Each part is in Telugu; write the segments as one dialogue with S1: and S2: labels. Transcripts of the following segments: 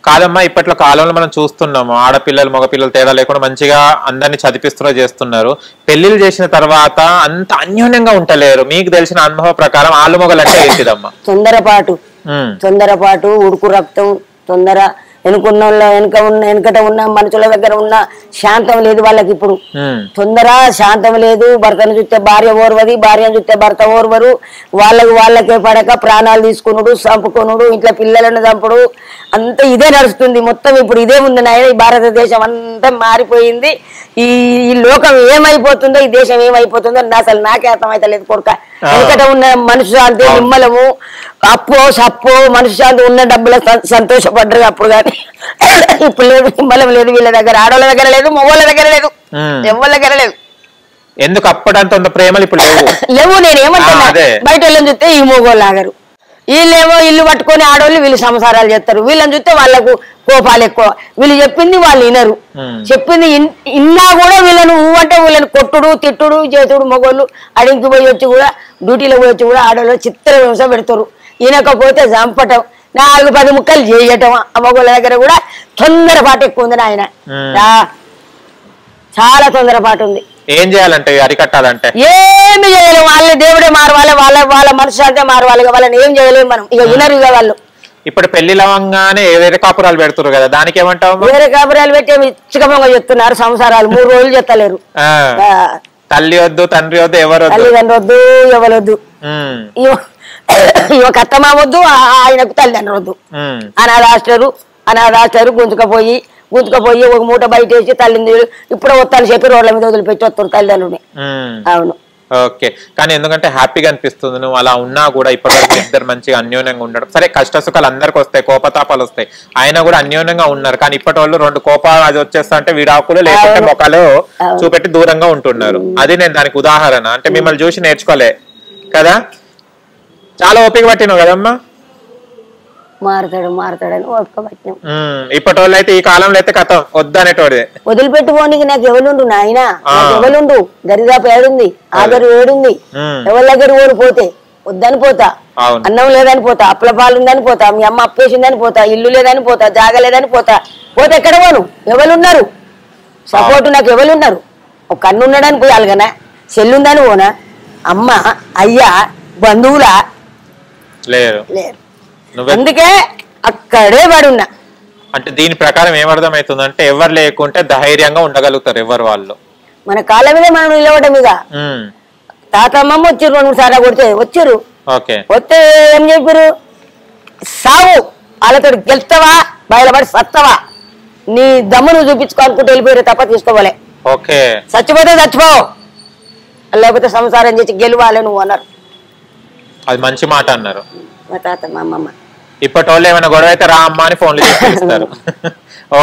S1: కాదమ్మా, ఇప్పట్లో కాలంలో మనం చూస్తున్నాము ఆడపిల్లలు మగపిల్లలు తేడా లేకుండా మంచిగా అందరినీ చదివిస్తున్నారు, చేస్తున్నారు. పెళ్లిళ్ళు చేసిన తర్వాత అంత అన్యోన్యంగా ఉంటలేరు. మీకు తెలిసిన అనుభవ ప్రకారం ఆళ్ళు మొగలు అంటే ఏంటిదమ్మా?
S2: తొందరపాటు, ఉడుకు రక్తం, తొందర, వెనకట ఉన్న మనుషుల దగ్గర ఉన్న శాంతం లేదు వాళ్ళకి. ఇప్పుడు తొందర శాంతం లేదు. భర్తను చూస్తే భార్య ఓర్వది, భార్యను చూస్తే భర్త ఓర్వరు. వాళ్ళకే పడక ప్రాణాలు తీసుకునుడు, చంపుకొనుడు, ఇంట్లో పిల్లలను చంపుడు, అంతా ఇదే నడుస్తుంది మొత్తం. ఇప్పుడు ఇదే ఉంది నాయన. ఈ భారతదేశం అంతా మారిపోయింది. ఈ లోకం ఏమైపోతుందో, ఈ దేశం ఏమైపోతుందో అసలు నాకే అర్థమైతే లేదు కొడుక. వెనకట ఉన్న మనుషుశాంతి, నిమ్మలము, అప్పో సప్పో మనుషుశాంతి, ఉన్న డబ్బుల సంతోషపడ్డరు అప్పుడు. కానీ ఇప్పుడు లేదు, నిమ్మలం లేదు వీళ్ళ దగ్గర. ఆడవాళ్ళ దగ్గర లేదు, మగవాళ్ళ దగ్గర లేదు, ఎవరి దగ్గర లేదు.
S1: ఎందుకు అప్పటింత ప్రేమలు ఇప్పుడు
S2: లేవు? నేను ఏమంటున్నా, బయట వాళ్ళని చూస్తే ఈ మగవాళ్ళు ఆగరు. వీళ్ళేమో ఇల్లు పట్టుకొని ఆడవాళ్ళు వీళ్ళు సంసారాలు చేస్తారు. వీళ్ళని చూస్తే వాళ్ళకు కోపాలు ఎక్కువ. వీళ్ళు చెప్పింది వాళ్ళు వినరు. చెప్పింది ఇన్నా కూడా వీళ్ళను అంటే వీళ్ళని కొట్టుడు, తిట్టుడు, చేతుడు. మగవాళ్ళు అడిగి పోయి వచ్చి కూడా, డ్యూటీలో పోయి వచ్చి కూడా ఆడవాళ్ళు చిత్ర హింస పెడతారు. ఈనకపోతే చంపటం, 4-10 ముక్కలు చేయటం. ఆ మగవాళ్ళ దగ్గర కూడా తొందరపాటు ఎక్కువ ఉంది నాయన. చాలా తొందరపాటు ఉంది.
S1: ఏం చేయాలంటే, అరికట్టాలంటే
S2: ఏమి చేయలేము. వాళ్ళ దేవుడే మారవాలి, వాళ్ళ మనశ్శాంతే మారవాలి. వాళ్ళని ఏం చేయలేము మనం. ఇక వినరు ఇక వాళ్ళు.
S1: ఇప్పుడు పెళ్లి లవంగానే వేరే కాపురాలు పెడుతున్నారు కదా, దానికి ఏమంటావు?
S2: వేరే కాపురాలు పెట్టి ఇచ్చకమంగా చెప్తున్నారు. సంసారాలు 3 రోజులు చెత్తలేరు.
S1: తల్లి వద్దు, తండ్రి వద్దు, ఎవరు
S2: తల్లిదండ్రి వద్దు, ఎవరొద్దు. ఇవ కత్తమా వద్దు, ఆయనకు తల్లిదండ్రులు వద్దు. అనాథాస్టరు గుంజుకపోయి ఒక మూట బయట వేసి తల్లిని ఇప్పుడు వస్తాను చెప్పి రోడ్ల మీద వదిలిపెట్టి వస్తారు తల్లిదండ్రుని. అవును.
S1: ఓకే. కానీ ఎందుకంటే హ్యాపీగా అనిపిస్తుంది నువ్వు అలా ఉన్నా కూడా. ఇప్పటివరకు ఇద్దరు మంచిగా అన్యోన్యంగా ఉండడం. సరే, కష్ట సుఖాలు అందరికి వస్తాయి, కోపతాపాలు వస్తాయి, ఆయన కూడా అన్యోన్యంగా ఉన్నారు. కానీ ఇప్పటి వాళ్ళు 2 కోపాలు అది వచ్చేస్తా అంటే విడాకులు, లేకుంటే మొక్కలు చూపెట్టి దూరంగా ఉంటున్నారు. అది నేను దానికి ఉదాహరణ. అంటే మిమ్మల్ని చూసి నేర్చుకోలే కదా. చాలా ఓపిక పట్టినావు కదమ్మా.
S2: మారతాడని ఓపిక పట్టినాం.
S1: ఇప్పటి వాళ్ళు అయితే ఈ కాలంలో అయితే కథ వద్దనేటోడే.
S2: వదిలిపెట్టుకోనికి నాకు ఎవరుండు నాయన, ఎవరుండు? దరిదాపు ఏడుంది, ఆగరు ఏడుంది. ఎవరి దగ్గర ఓడిపోతే వద్దని పోతా, అన్నం లేదని పోతా, అప్పల పాలు ఉందని పోతా, మీ అమ్మ అప్పేసిందని పోతా, ఇల్లు లేదని పోతా, జాగ లేదని పోతా. పోతే ఎక్కడ పోను? ఎవరున్నారు సపోర్టు? నాకు ఎవరున్నారు? ఒక కన్ను ఉన్నాడని పోయాలి కదా, చెల్లుందని పోనా? అమ్మ, అయ్యా, బంధువులా? లేరు. అందుకే అక్కడే పడున్నా.
S1: అంటే దీని ప్రకారం ఏమర్థమవుతుందంటే, ఎవరు లేకుంటే ధైర్యంగా ఉండగలుగుతారు ఎవరు వాళ్ళు.
S2: మన కాళ్ళ మీద మనం నిలవడం. మీద తాతమ్మమ్మ వచ్చారు, 2-3 సార్లు కొడితే వచ్చారు. వస్తే ఏం చెప్పారు? సావు, వాళ్ళతో గెలుస్తావా, బయలుపడి సత్తవా, నీ దమ్మును చూపించుకోనుకుంటూ వెళ్ళిపోయారు తప్ప తీసుకోవాలి. చచ్చిపోతే చచ్చిపోవు, లేకపోతే సంసారం చేసి గెలవాలి నువ్వు అన్నారు.
S1: అది మంచి మాట అన్నారు
S2: మా తాత మా అమ్మమ్మ.
S1: ఇప్పటి వాళ్ళు ఏమైనా గొడవ అయితే రా అమ్మ అని ఫోన్లు చేస్తారు.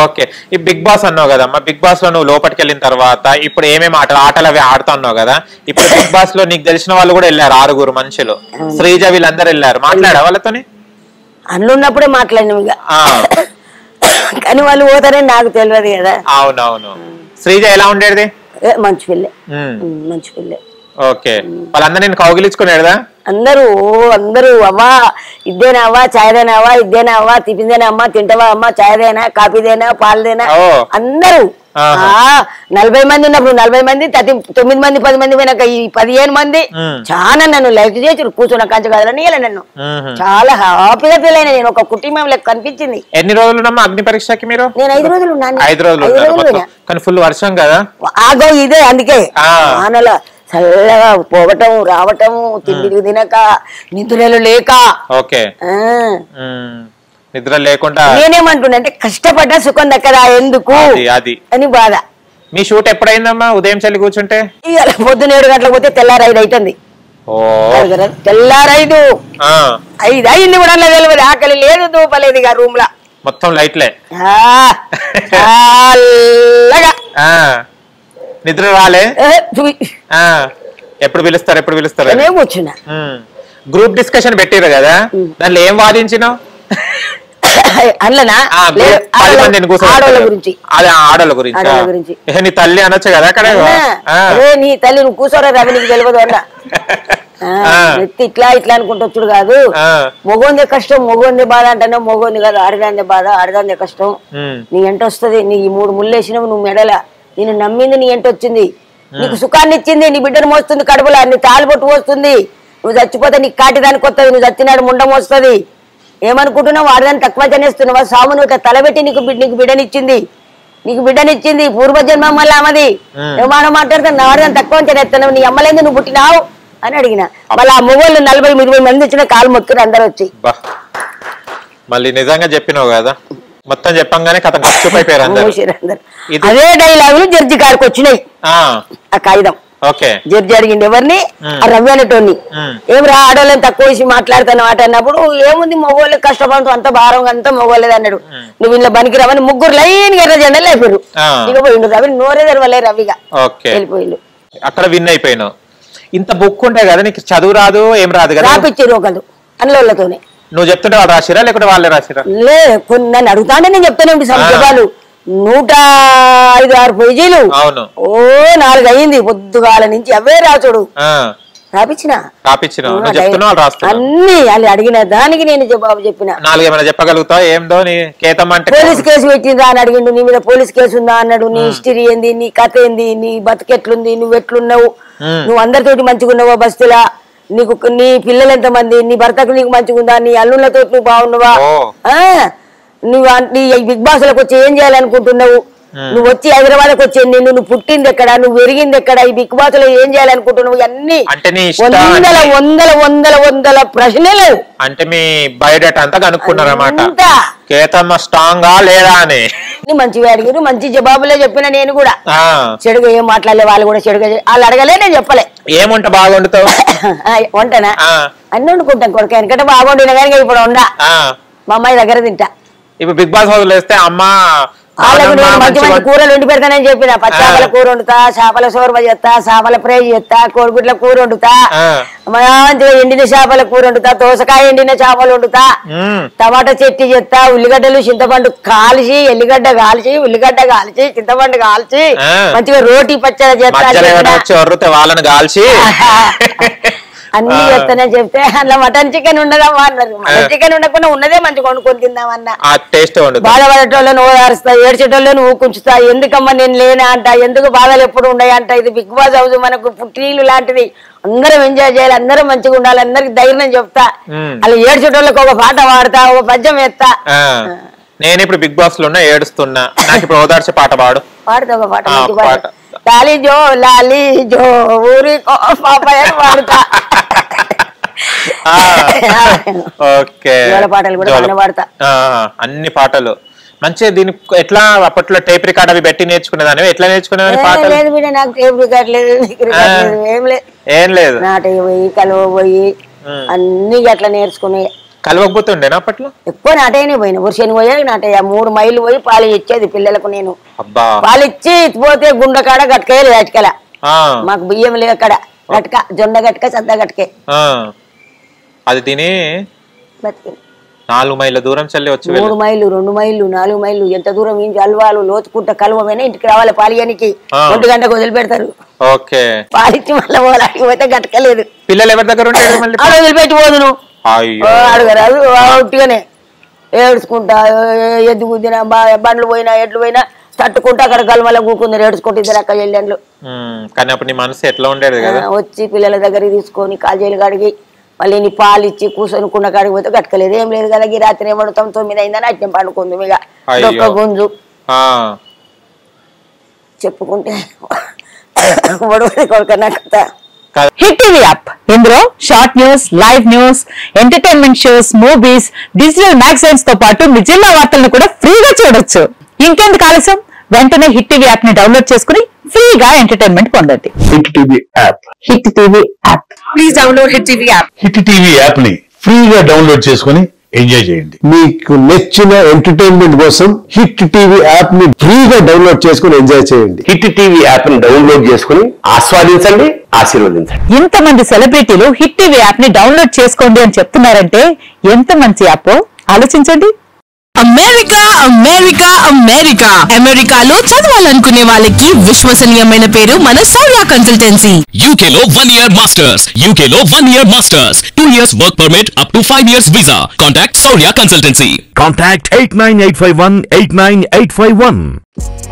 S1: ఓకే. ఈ బిగ్ బాస్ అన్నావు కదమ్మా, బిగ్ బాస్ లో నువ్వు లోపలికి వెళ్ళిన తర్వాత ఇప్పుడు ఏమేమి ఆటలు అవి ఆడుతున్నావు కదా. ఇప్పుడు బిగ్ బాస్ లో నీకు తెలిసిన వాళ్ళు కూడా వెళ్ళారు, 6 మనుషులు. శ్రీజ వీళ్ళందరూ వెళ్ళారు. మాట్లాడా వాళ్ళతోని?
S2: అందులో ఉన్నప్పుడే మాట్లాడినాం ఇక, కానీ వాళ్ళు పోతారని నాకు తెలియదు కదా.
S1: అవునవును. శ్రీజ ఎలా ఉండేది?
S2: మంచి పిల్లే, మంచి పిల్లే.
S1: ఓకే. వాళ్ళందరూ నేను కౌగిలించుకునేదా?
S2: అందరూ అవ్వా ఇద్దేనా అవ్వా, చాయదేనా అవ్వా, ఇద్దేనా అవ్వా, టిఫిన్దేనా అమ్మా, తింటవా అమ్మా, చాయదేనా, కాఫీదేనా, పాలదేనా, అందరూ 40 మంది ఉన్నప్పుడు 40 మంది, 9 మంది 10 మంది పోయినాక ఈ 15 మంది చాలా నన్ను లైక్ చేసి కూర్చున్న కంచ కదలని నన్ను చాలా హ్యాపీగా ఫీల్ అయినా. నేను ఒక కుటుంబం లెక్క కనిపించింది.
S1: ఎన్ని రోజులు అగ్ని పరీక్షకి మీరు?
S2: నేను 5 రోజులు ఉన్నాను.
S1: 5 రోజులు. కానీ ఫుల్ వర్షం కదా.
S2: ఆగో ఇదే, అందుకే ఆనల చల్లగా పోవటం రావటం, తిండి తినక, నిద్రలు లేక.
S1: ఓకే. నిద్ర లేకుండా
S2: నేనేమంటున్నా అంటే, కష్టపడ్డా సుఖం దక్కదా ఎందుకు అని బాధ.
S1: మీ షూట్ ఎప్పుడైందమ్మా? ఉదయం చల్లి కూర్చుంటే
S2: పొద్దున 7 గంటలకు పోతే తెల్లారి 5 అవుతుంది. తెల్లారి 5 అయింది కూడా తెలియదు. ఆకలి లేదు, దూపలేదు ఇక రూమ్ లా
S1: మొత్తం లైట్లే. నిద్ర రాలే. ఎప్పుడు పిలుస్తారు
S2: కూర్చున్నా.
S1: గ్రూప్ డిస్కషన్ పెట్టారు కదా, దాంట్లో ఏం వాదించినావు?
S2: ఆడోళ్ళ గురించి.
S1: ఆడోళ్ళ గురించి. నీ తల్లి అనొచ్చు కదా అక్కడ.
S2: నీ తల్లి నువ్వు కూర్చోరా రవి, నీకు తెలియదు అన్న. ఎత్తి ఇట్లా ఇట్లా అనుకుంటూ వచ్చుడు కాదు. మొగోందే కష్టం, మొగోందే బాధ అంటేనే మొగోంది కాదు, ఆడదాందే బాధ, ఆడదాందే కష్టం. నీ ఎంట వస్తుంది, నీ 3 ముళ్ళు వేసినావు నువ్వు మెడల, నేను నమ్మింది నీ ఎంట వచ్చింది, నీకు సుఖాన్ని ఇచ్చింది, నీ బిడ్డను మోస్తుంది కడుపులా, నీ తాళిబొట్టు మోస్తుంది, నువ్వు చచ్చిపోతే నీకు కాటిదానికి వస్తుంది, నువ్వు చచ్చినాడు ముండం వస్తుంది. ఏమనుకుంటున్నావు? ఆడదాన్ని తక్కువ చేస్తున్నావా? సాము నువ్వు తలబెట్టి నీకు బిడ్డనిచ్చింది, నీకు బిడ్డనిచ్చింది పూర్వజన్మ మళ్ళీ అమ్మది. ఏమన్నా మాట్లాడుతాను, నా ఆడదాన్ని తక్కువ చేస్తున్నావు, నీ అమ్మలేంది నువ్వు పుట్టినావు అని అడిగిన. మళ్ళీ ఆ మొగోళ్ళు 40-20 మంది వచ్చిన కాలు మొక్కిరు అందరు వచ్చి.
S1: మళ్ళీ నిజంగా చెప్పినావు కదా, మొత్తం చెప్పంగానే కథ గప్చుపైపోయారు అందరూ.
S2: అదే డైలాగులు జడ్జి గారికి వచ్చినాయి. ఆ కాగితం జడ్జి అడిగింది ఎవరిని? ఆ రవి అనేటోని. ఏం రా ఆడోళ్ళని తక్కువ వేసి మాట్లాడుతున్న మాట అన్నప్పుడు, ఏముంది మగోళ్ళకి కష్టపడుతూ అంత భారం అంతా మగోళ్ళది అన్నాడు. నువ్వు ఇలా బనికి రావని 3 లైన్ ఎర్ర జెండలు అయిపోయారు. ఇక పోయిండు రవి, నోరే తెరవలే రవిగా వెళ్ళిపోయిండు.
S1: అక్కడ విన్ అయిపోయినావు. ఇంత బుక్ ఉంటాయి కదా, నీకు చదువు రాదు ఏం రాదు కదా?
S2: రాపిచ్చారు ఒకళ్ళు అన్నోళ్ళతోనే.
S1: నువ్వు చెప్తుంటే వాళ్ళు రాసిరా లేకుంటే వాళ్ళే రాసిరా?
S2: లే, నన్ను అడుగుతానే నేను చెప్తానే ఉండి సంక్షేపాలు 105-6 పేజీలు.
S1: అవును,
S2: ఓ 4 అయింది పొద్దుగాల నుంచి అవే రాచుడు. రాపిచ్చిన అన్ని వాళ్ళు అడిగిన దానికి నేను జవాబు చెప్పిన.
S1: 4 ఏమైనా చెప్పగలుగుతావు? ఏందో నీ కేతం అంటే
S2: పోలీస్ కేసు పెట్టిందా అని అడిగిండు. నీ మీద పోలీస్ కేసు ఉందా అన్నాడు. నీ హిస్టరీ ఏంది, నీ కథ ఏంది, నీ బతుకెట్లుంది, నువ్వు ఎట్లున్నావు, నువ్వు అందరితోటి మంచిగా ఉన్నావా బస్తీలా, నీకు నీ పిల్లలు ఎంతమంది, నీ భర్తకు నీకు మంచిగా ఉందా, నీ అల్లుళ్ళతో నువ్వు బాగున్నావా, నువ్వు బిగ్ బాస్ లకు వచ్చి ఏం చేయాలనుకుంటున్నావు, నువ్వు వచ్చి హైదరాబాద్కి వచ్చి నువ్వు పుట్టింది ఎక్కడ, నువ్వు పెరిగింది ఎక్కడ, ఈ బిగ్ బాస్ లో ఏం చేయాలనుకుంటున్నావు, అన్ని వందల ప్రశ్నలు.
S1: అంటే మీ బయోడేటా అంతా కనుక్కున్నారన్నమాట, కేతమ్మ స్ట్రాంగ్ గా లేదా అని.
S2: మంచిగా అడిగారు, మంచి జవాబులే చెప్పిన. నేను కూడా చెడుగా ఏం మాట్లాడలే, వాళ్ళు కూడా చెడుగా వాళ్ళు అడగలే, నేను చెప్పలే.
S1: ఏం వంట బాగా వండుతావు?
S2: వంటనా అన్ని వండుకుంటాం కొడుకు, ఎందుకంటే బాగా వండిన కానీ ఇప్పుడు వండా మా అమ్మాయి దగ్గర తింటా.
S1: ఇప్పుడు బిగ్ బాస్ హౌస్ లో వేస్తే అమ్మ
S2: వాళ్ళకు నేను మంచి మంచి కూరలు వండి పెడతానని చెప్పిన. పచ్చాపల కూర వండుతా, చేపల సోర్వ చేస్తా, చేపల ఫ్రై చేస్తా, కోడిగుడ్ల కూర వండుతా, మంచిగా ఎండిన చేపల కూర వండుతా, దోసకాయ ఎండిన చేపలు వండుతా, టమాటా చట్నీ చేస్తా, ఉల్లిగడ్డలు చింతపండు కాల్చి, ఎల్లిగడ్డ కాల్చి, ఉల్లిగడ్డ కాల్చి, చింతపండు కాల్చి, మంచిగా రోటీ పచ్చడి చేస్తా,
S1: వాళ్ళని కాల్చి
S2: అన్ని చేస్తానే చెప్తే అందులో మటన్ చికెన్ ఉండదమ్మా అన్నారు. మటన్ చికెన్ ఉండకుండా ఉన్నదే మంచిగా వండుకొని తిందామన్నా. బాధపడేటోళ్ళని ఓదారుస్తా, ఏడ్చేటోళ్ళని ఊకుంచుతా, ఎందుకమ్మా నేను లేనా అంట, ఎందుకు బాధలు ఎప్పుడు ఉన్నాయి అంట. ఇది బిగ్ బాస్ హౌస్ మనకు పుట్టినీళ్ళు లాంటిది, అందరం ఎంజాయ్ చేయాలి, అందరం మంచిగా ఉండాలి, అందరికి ధైర్యం చెప్తా. అలా ఏడ్చేటోళ్ళకి ఒక పాట పాడతా, ఒక పద్యం వేస్తా.
S1: నేను ఇప్పుడు బిగ్ బాస్ లో ఉన్నా, ఏడుస్తున్నా, నాకు ఇప్పుడు ఓదార్చే పాట
S2: పాడుతా, ఒక పాట మంచి పాట. లాలి జో లాలి జో ఊరి పాడుతా. పాటలు కూడా పాడతా,
S1: అన్ని పాటలు మంచిగా. దీని ఎట్లా అప్పట్లో టేప్ రికార్డ్ అవి పెట్టి నేర్చుకునేదాన్ని, ఎట్లా నేర్చుకునేదాన్ని?
S2: నాకు టేప్ రికార్డ్ లేదు,
S1: ఏం లేదు.
S2: నాటయ్య పోయి కలువ పోయి అన్ని అట్లా నేర్చుకునే.
S1: కలవకపోతుండేనా అప్పట్లో?
S2: ఎక్కువ నాటయ్యనే పోయిన, వర్షాన్ని పోయి నాటయ్య 3 మైళ్ళు పోయి పాలు ఇచ్చేది పిల్లలకు. నేను పాలు ఇచ్చి పోతే గుండెకాడ గట్కేయాలి గట్కెల, మాకు బియ్యం లేదు అక్కడ, గట్క జొండ గట్క సద్ద గట్కే.
S1: అది తిని 4 మైళ్ళ దూరం చల్లి వచ్చి
S2: 3 మైళ్ళు 2 మైళ్ళు 4 మైళ్ళు ఎంత దూరం ఇంటి అల్వాలు లోతుకుంట కలవమైనా ఇంటికి రావాలి. పాలియానికి 1 గంటకు వదిలి పెడతారు. పాలిచ్చి మళ్ళీ పోలాడికి పోతే గట్టకలేదు.
S1: పిల్లలు ఎవరి దగ్గర ఉంటారు?
S2: వదిలిపెట్టి పోదు నువ్వు అడగరాదు, ఉట్టిగానే ఏడ్చుకుంటా, ఎద్దు గుద్దినా బండ్లు పోయినా ఎడ్లు పోయినా తట్టుకుంటా అక్కడ కలమల కూకుందరు ఏడ్చుకుంటూ 2 అక్క చెల్లెండ్లు.
S1: కానీ అప్పుడు నీ మనసు ఎట్లా ఉండేది కదా?
S2: వచ్చి పిల్లల దగ్గరికి తీసుకొని కాజేలు కడిగి మళ్ళీ నీ పాలు ఇచ్చి కూర్చొని కుండ కాడికి పోతే గట్టకలేదు. ఏం లేదు కదా, ఈ రాత్రి ఏమడుతాం 9 అయిందని అట్నే పండుకుంది. ఇక ఒక్క గుంజు చెప్పుకుంటే కొడుకన్నా కథ.
S3: హిట్ టీవీ యాప్, ఇందులో short news, live news, entertainment shows, movies, digital magazines తో పాటు మీ జిల్లా వార్తలను కూడా ఫ్రీగా చూడొచ్చు. ఇంకెందుకు ఆలస్యం, వెంటనే హిట్ టీవీ యాప్ ని డౌన్లోడ్ చేసుకుని ఫ్రీగా ఎంటర్టైన్మెంట్ పొందండి.
S4: Hit TV app,
S3: hit TV app,
S4: please download hit TV app. Hit TV app ని ఫ్రీగా డౌన్లోడ్ చేసుకుని ఎంజాయ్ చేయండి. మీకు నచ్చిన ఎంటర్టైన్మెంట్ కోసం హిట్ టీవీ యాప్ ని ఫ్రీగా డౌన్లోడ్ చేసుకుని ఎంజాయ్ చేయండి. హిట్ టీవీ యాప్ ని డౌన్లోడ్ చేసుకుని ఆస్వాదించండి, ఆశీర్వదించండి.
S3: ఇంతమంది సెలబ్రిటీలు హిట్ టీవీ యాప్ ని డౌన్లోడ్ చేసుకోండి అని చెప్తున్నారంటే ఎంత మంచి యాప్ ఆలోచించండి.
S5: అమెరికా అమెరికా అమెరికా అమెరికాలో చదవాలనుకునే వాళ్ళకి విశ్వసనీయమైన పేరు మన సౌర్య కన్సల్టెన్సీ.
S6: UK లో 1 year masters. UK లో 1 year masters. 2 years work permit up to 5 years visa. Contact Saurya Consultancy.
S7: Contact 89851 89851.